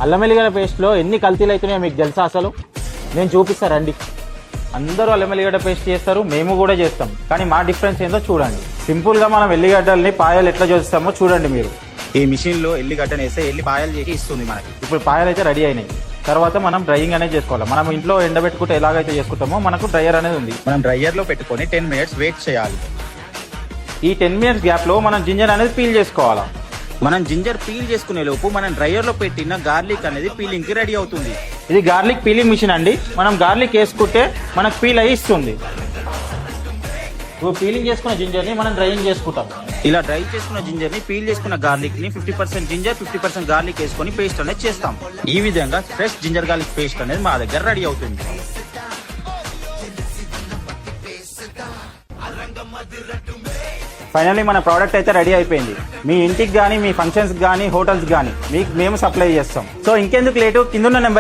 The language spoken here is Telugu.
అల్లం ఎల్లిగడ్డ పేస్ట్లో ఎన్ని కల్తీలు అవుతున్నాయో మీకు తెలుసా? అసలు నేను చూపిస్తారండి. అందరూ అల్లం ఎల్లిగడ్డ పేస్ట్ చేస్తారు, మేము కూడా చేస్తాం. కానీ మా డిఫరెన్స్ ఏందో చూడండి. సింపుల్గా మనం ఎల్లిగడ్డల్ని పాయలు ఎట్లా చేస్తామో చూడండి మీరు. ఈ మిషన్లో ఎల్లిగడ్డను వేస్తే ఎల్లి పాయలు చేసి ఇస్తుంది మనకి. ఇప్పుడు పాయలు అయితే రెడీ అయినాయి. తర్వాత మనం డ్రైయింగ్ అనేది చేసుకోవాలి. మనం ఇంట్లో ఎండబెట్టుకుంటే ఎలాగైతే చేసుకుంటామో మనకు డ్రైయర్ అనేది ఉంది. మనం డ్రైయర్లో పెట్టుకొని 10 minutes వెయిట్ చేయాలి. ఈ 10 minutes గ్యాప్లో మనం జింజర్ అనేది పీల్ చేసుకోవాలా. మనం జింజర్ పీల్ చేసుకునే లోపు మనం డ్రైయర్లో పెట్టిన గార్లిక్ అనేది పీలింగ్కి రెడీ అవుతుంది. ఇది గార్లిక్ పీలింగ్ మిషన్ అండి. మనం గార్లిక్ వేసుకుంటే మనకు పీల్ అయ్యి ఇస్తుంది. ఇప్పుడు పీలింగ్ చేసుకున్న జింజర్ని మనం డ్రైయింగ్ చేసుకుంటాం. ఇలా డ్రై చేసుకున్న జింజర్ ని పీల్ చేసుకున్న గార్లిక్ ని 50% జింజర్ 50% గార్లిక్ వేసుకొని పేస్ట్ అనేది చేస్తాం. ఈ విధంగా ఫ్రెష్ జింజర్ గార్లిక్ పేస్ట్ అనేది మా దగ్గర రెడీ అవుతుంది. ఫైనల్లీ మన ప్రోడక్ట్ అయితే రెడీ అయిపోయింది. మీ ఇంటికి కానీ, మీ ఫంక్షన్స్ కానీ, హోటల్స్ కానీ మీకు మేము సప్లై చేస్తాం. సో ఇంకెందుకు లేటు, కింద ఉన్న నెంబర్